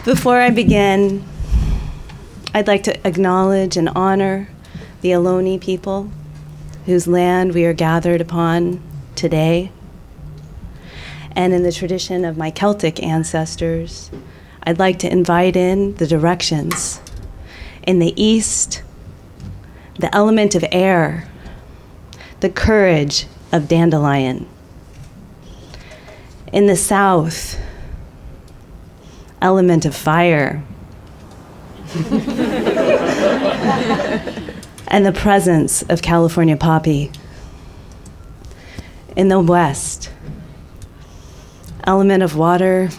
Before I begin, I'd like to acknowledge and honor the Ohlone people whose land we are gathered upon today. And in the tradition of my Celtic ancestors, I'd like to invite in the directions. In the east, the element of air, the courage of dandelion. In the south, element of fire. And the presence of California poppy. In the west, element of water,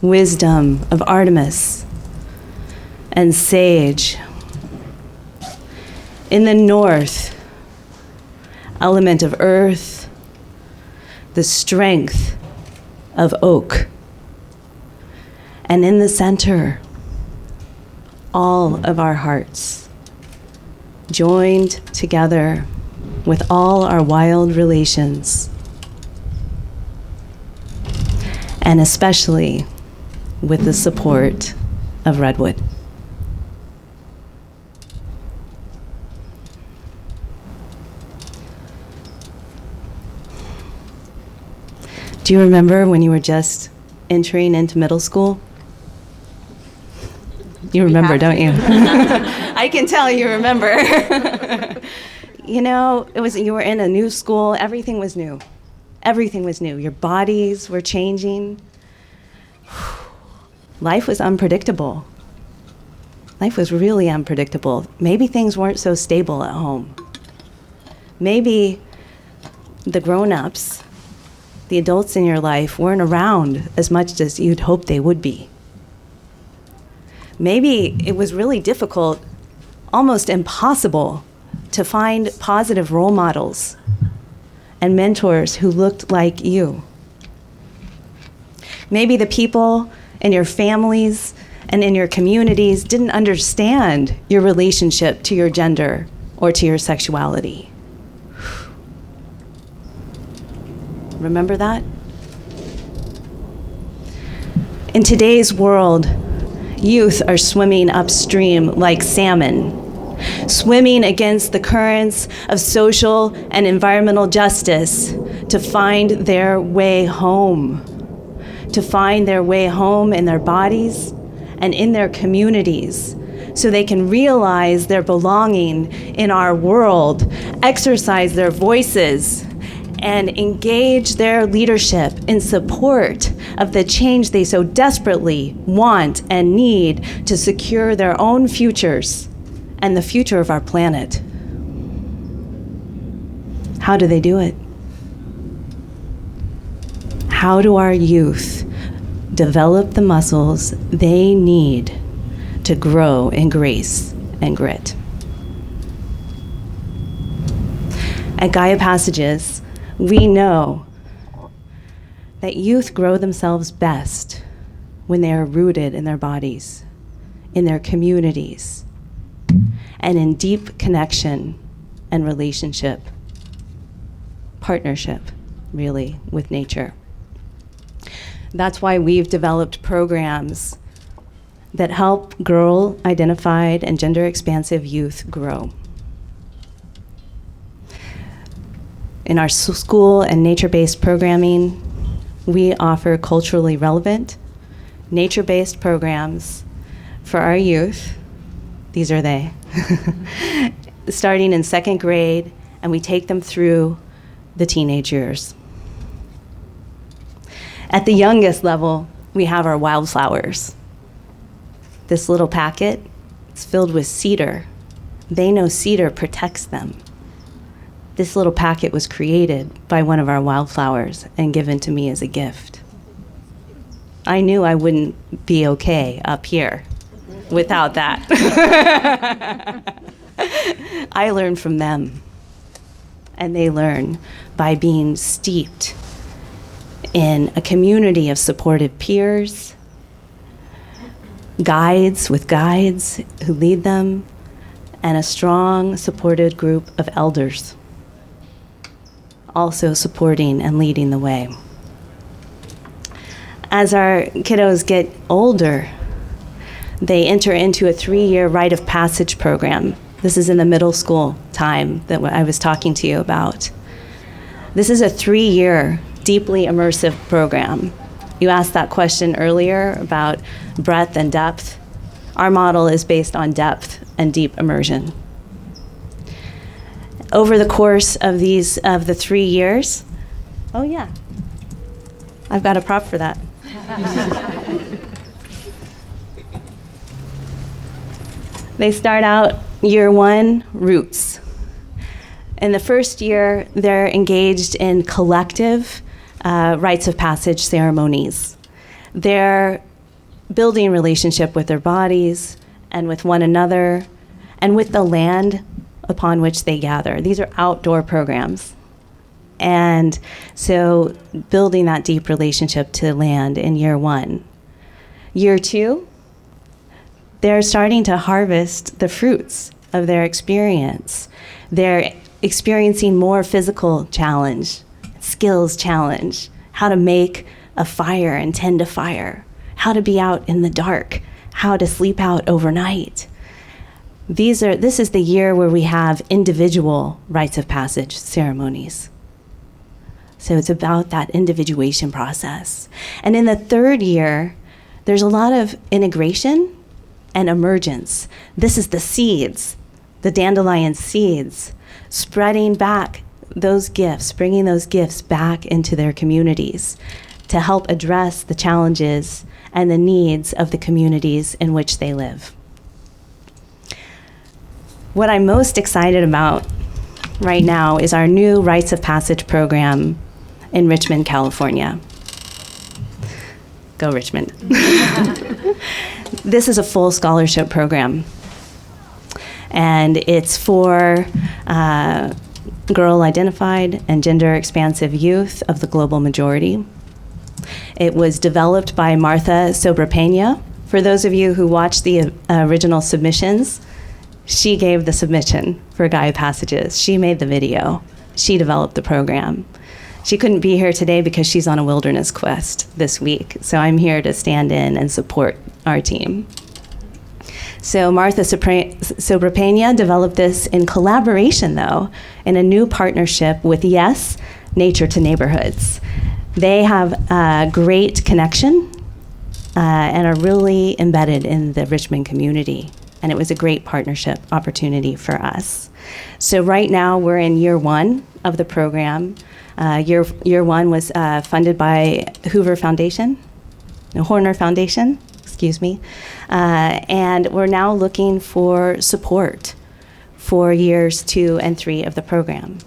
wisdom of Artemis and sage. In the north, element of earth, the strength of oak. And in the center, all of our hearts, joined together with all our wild relations, and especially with the support of redwood. Do you remember when you were just entering into middle school? You remember, don't you? I can tell you remember. You know, you were in a new school, everything was new. Everything was new. Your bodies were changing. Life was unpredictable. Life was really unpredictable. Maybe things weren't so stable at home. Maybe the grown-ups, the adults in your life, weren't around as much as you'd hoped they would be. Maybe it was really difficult, almost impossible, to find positive role models and mentors who looked like you. Maybe the people in your families and in your communities didn't understand your relationship to your gender or to your sexuality. Remember that? In today's world, youth are swimming upstream like salmon, swimming against the currents of social and environmental justice to find their way home, in their bodies and in their communities, so they can realize their belonging in our world, exercise their voices, and engage their leadership in support of the change they so desperately want and need to secure their own futures and the future of our planet. How do they do it? How do our youth develop the muscles they need to grow in grace and grit? At Gaia Passages, we know that youth grow themselves best when they are rooted in their bodies, in their communities, and in deep connection and relationship, partnership, really, with nature. That's why we've developed programs that help girl-identified and gender-expansive youth grow. In our school and nature-based programming, we offer culturally relevant, nature-based programs for our youth. These are they. Starting in second grade, and we take them through the teenage years. At the youngest level, we have our wildflowers. This little packet is filled with cedar. They know cedar protects them. This little packet was created by one of our wildflowers and given to me as a gift. I knew I wouldn't be okay up here without that. I learned from them, and they learn by being steeped in a community of supportive peers, guides who lead them, and a strong, supported group of elders, also supporting and leading the way. As our kiddos get older, they enter into a 3-year rite of passage program. This is in the middle school time that I was talking to you about. This is a 3-year, deeply immersive program. You asked that question earlier about breadth and depth. Our model is based on depth and deep immersion. Over the course of the 3 years, oh yeah, I've got a prop for that. They start out year 1, roots. In the first year, they're engaged in collective rites of passage ceremonies. They're building relationship with their bodies and with one another and with the land upon which they gather. These are outdoor programs. And so building that deep relationship to land in year 1. Year 2, they're starting to harvest the fruits of their experience. They're experiencing more physical challenge, skills challenge, how to make a fire and tend a fire, how to be out in the dark, how to sleep out overnight. This is the year where we have individual rites of passage ceremonies. So it's about that individuation process. And in the 3rd year, there's a lot of integration and emergence. This is the seeds, the dandelion seeds, spreading back those gifts, bringing those gifts back into their communities to help address the challenges and the needs of the communities in which they live. What I'm most excited about right now is our new Rites of Passage program in Richmond, California. Go Richmond. This is a full scholarship program, and it's for girl-identified and gender-expansive youth of the global majority. It was developed by Martha Sobrepena. For those of you who watched the original submissions, she gave the submission for Gaia Passages. She made the video. She developed the program. She couldn't be here today because she's on a wilderness quest this week, so I'm here to stand in and support our team. So Martha Sobrepena developed this in collaboration, though, in a new partnership with Yes, Nature to Neighborhoods. They have a great connection and are really embedded in the Richmond community. And it was a great partnership opportunity for us. So right now we're in year 1 of the program. Year 1 was funded by Horner Foundation, and we're now looking for support for years 2 and 3 of the program.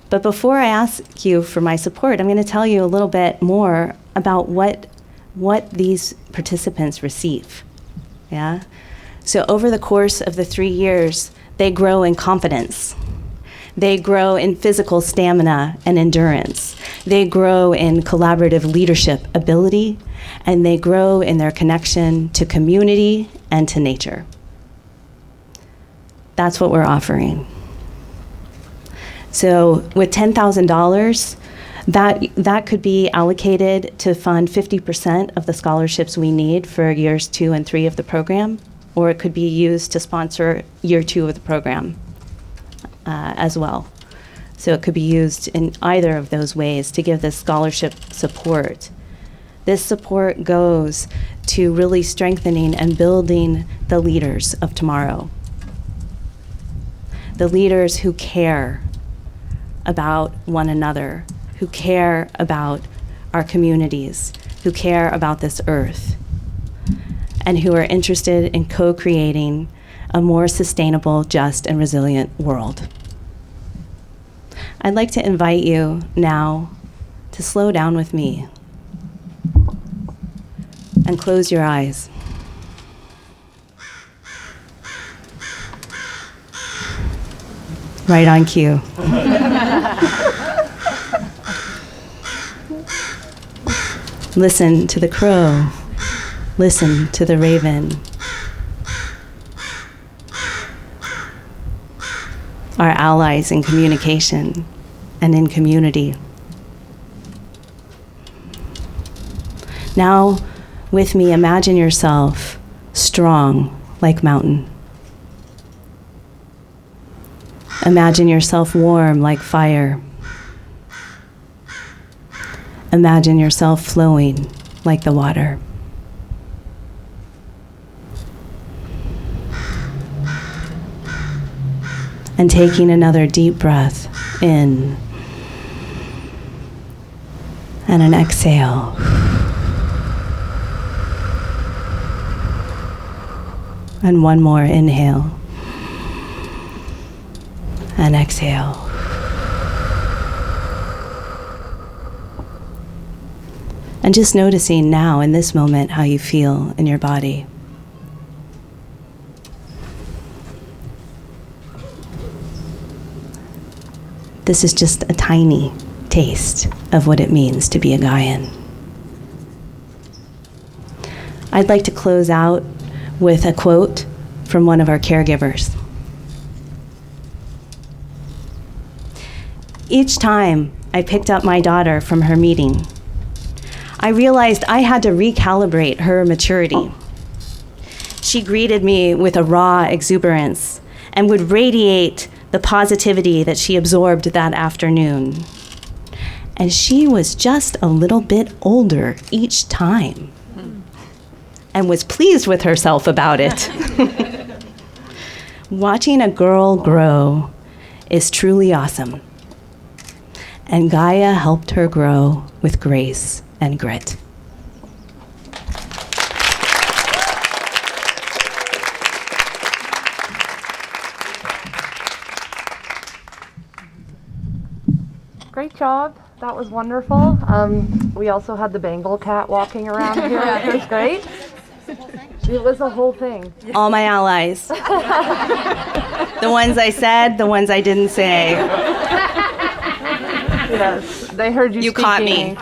But before I ask you for my support, I'm going to tell you a little bit more about what these participants receive. Yeah? So over the course of the 3 years, they grow in confidence. They grow in physical stamina and endurance. They grow in collaborative leadership ability, and they grow in their connection to community and to nature. That's what we're offering. So with $10,000, that could be allocated to fund 50% of the scholarships we need for years 2 and 3 of the program, or it could be used to sponsor year 2 of the program as well. So it could be used in either of those ways to give this scholarship support. This support goes to really strengthening and building the leaders of tomorrow. The leaders who care about one another, who care about our communities, who care about this earth, and who are interested in co-creating a more sustainable, just, and resilient world. I'd like to invite you now to slow down with me and close your eyes. Right on cue. Listen to the crow. Listen to the raven. our allies in communication and in community. Now, with me, imagine yourself strong like mountain. Imagine yourself warm like fire. Imagine yourself flowing like the water. And taking another deep breath in and an exhale. And one more inhale and exhale. And just noticing now in this moment how you feel in your body. This is just a tiny taste of what it means to be a Gaian. I'd like to close out with a quote from one of our caregivers. Each time I picked up my daughter from her meeting, I realized I had to recalibrate her maturity. She greeted me with a raw exuberance and would radiate the positivity that she absorbed that afternoon. And she was just a little bit older each time and was pleased with herself about it. Watching a girl grow is truly awesome. And Gaia helped her grow with grace and grit. Great job. That was wonderful. We also had the Bengal cat walking around here, which was great. It was the whole thing. All my allies. The ones I said, the ones I didn't say. Yes, they heard you You speaking. caught me.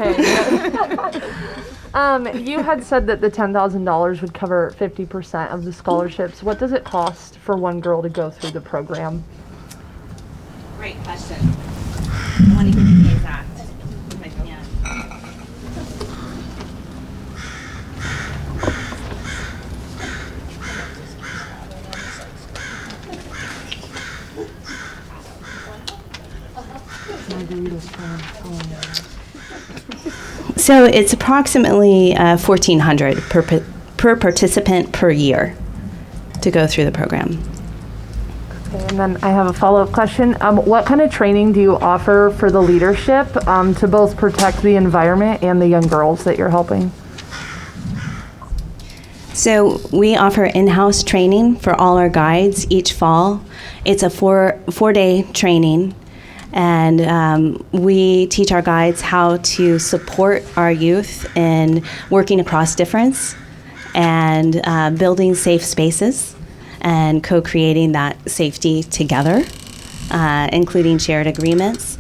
Okay. You had said that the $10,000 would cover 50% of the scholarships. What does it cost for one girl to go through the program? Great question. I want to give you the exact, if I can. So it's approximately $1,400 per participant per year to go through the program. Okay, and then I have a follow-up question. What kind of training do you offer for the leadership to both protect the environment and the young girls that you're helping? So we offer in-house training for all our guides each fall. It's a four-day training, and we teach our guides how to support our youth in working across difference and building safe spaces and co-creating that safety together, including shared agreements.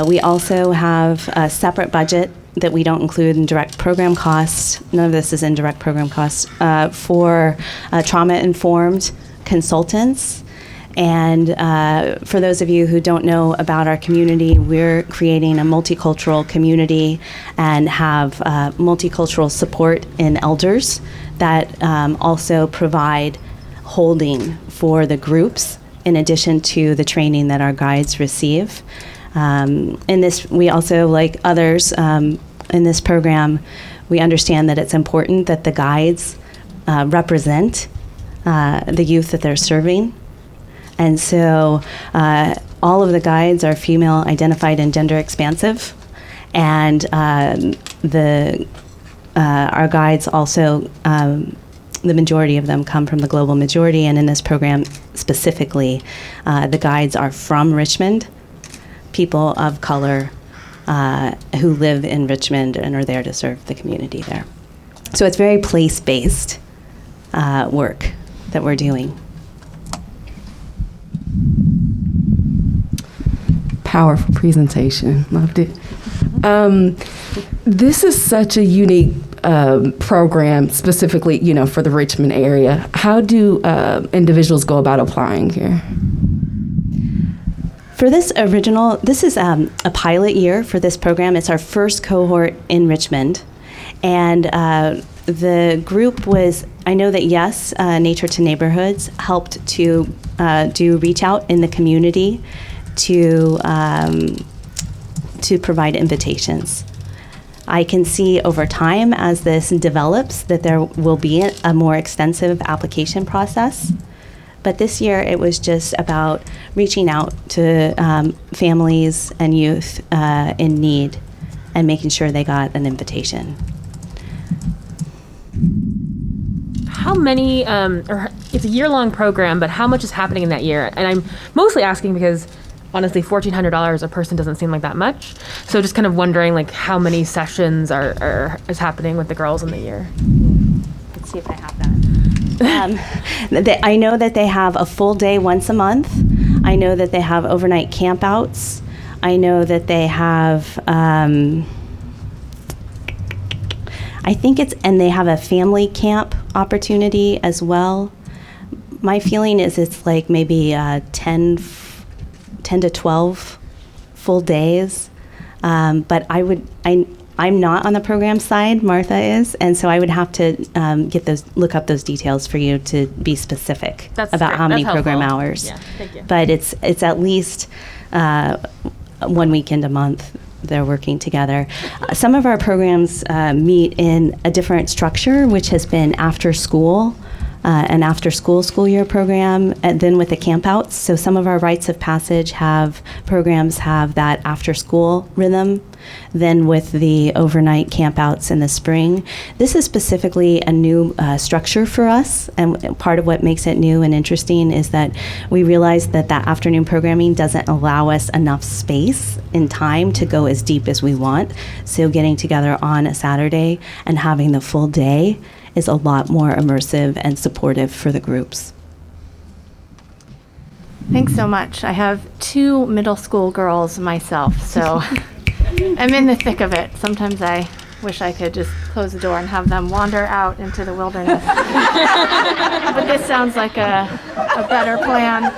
We also have a separate budget that we don't include in direct program costs. None of this is in direct program costs for trauma-informed consultants. And for those of you who don't know about our community, we're creating a multicultural community and have multicultural support in elders that also provide holding for the groups in addition to the training that our guides receive. In this, we also, like others in this program, we understand that it's important that the guides represent the youth that they're serving. And so all of the guides are female identified and gender expansive. And our guides also, the majority of them come from the global majority. And in this program specifically, the guides are from Richmond, people of color who live in Richmond and are there to serve the community there. So it's very place-based work that we're doing. Powerful presentation. Loved it. This is such a unique program, specifically, for the Richmond area. How do individuals go about applying here? For this is a pilot year for this program. It's our first cohort in Richmond. And the group was, I know that yes, Nature to Neighborhoods helped to do reach out in the community to provide invitations. I can see over time as this develops that there will be a more extensive application process. But this year it was just about reaching out to families and youth in need and making sure they got an invitation. How many, or it's a year-long program, but how much is happening in that year? And I'm mostly asking because honestly, $1,400 a person doesn't seem like that much. So just kind of wondering like how many sessions is happening with the girls in the year. Let's see if I have that. I know that they have a full day once a month. I know that they have overnight campouts. I know that they have, and they have a family camp opportunity as well. My feeling is it's like maybe 10 to 12 full days. But I'm not on the program side, Martha is, and so I would have to look up those details for you to be specific about how many program hours. Yeah, thank you. But it's at least 1 weekend a month they're working together. Some of our programs meet in a different structure, which has been after school. An school year program, and then with the campouts. So some of our rites of passage programs have that after school rhythm. Then with the overnight campouts in the spring. This is specifically a new structure for us, and part of what makes it new and interesting is that we realized that afternoon programming doesn't allow us enough space and time to go as deep as we want. So getting together on a Saturday and having the full day is a lot more immersive and supportive for the groups. Thanks so much. I have 2 middle school girls myself, so I'm in the thick of it. Sometimes I wish I could just close the door and have them wander out into the wilderness. But this sounds like a better plan.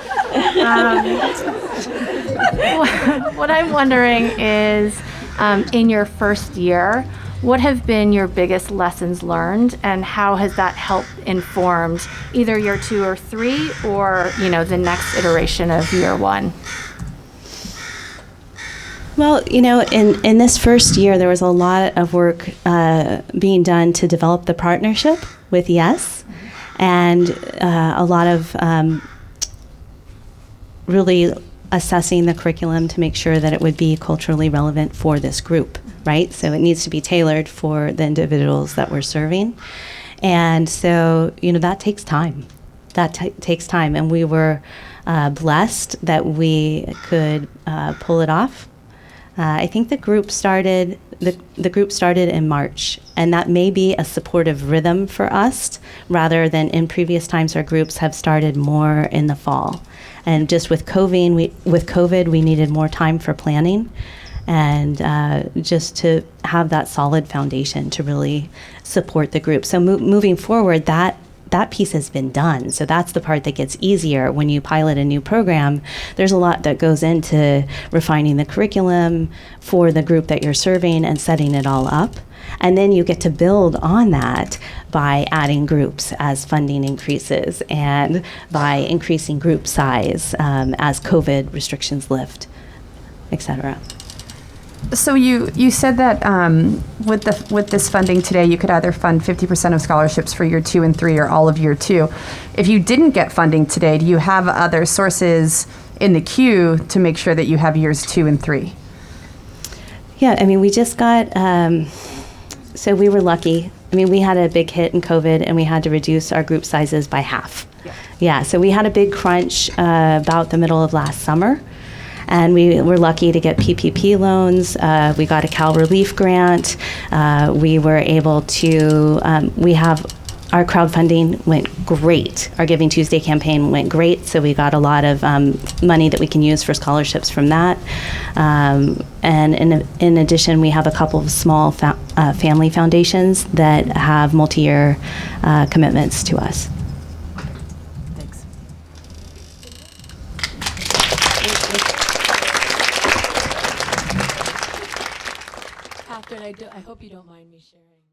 What I'm wondering is, in your first year, what have been your biggest lessons learned, and how has that helped informed either year 2 or 3, or the next iteration of year 1? Well, in this first year, there was a lot of work being done to develop the partnership with Yes, and a lot of really assessing the curriculum to make sure that it would be culturally relevant for this group, right? So it needs to be tailored for the individuals that we're serving. And so, that takes time. Takes time. And we were blessed that we could pull it off. I think the group started in March, and that may be a supportive rhythm for us rather than in previous times our groups have started more in the fall. And just with COVID, we needed more time for planning and just to have that solid foundation to really support the group. So moving forward, that piece has been done. So that's the part that gets easier when you pilot a new program. There's a lot that goes into refining the curriculum for the group that you're serving and setting it all up. And then you get to build on that by adding groups as funding increases and by increasing group size as COVID restrictions lift, et cetera. So you said that with this funding today, you could either fund 50% of scholarships for year 2 and 3 or all of year 2. If you didn't get funding today, do you have other sources in the queue to make sure that you have years 2 and 3? Yeah, we just got, so we were lucky. We had a big hit in COVID and we had to reduce our group sizes by half. Yeah, so we had a big crunch about the middle of last summer. And we were lucky to get PPP loans. We got a Cal Relief grant. We were able to, our crowdfunding went great. Our Giving Tuesday campaign went great. So we got a lot of money that we can use for scholarships from that. And in addition, we have a couple of small family foundations that have multi-year commitments to us. Kathren, I hope you don't mind me sharing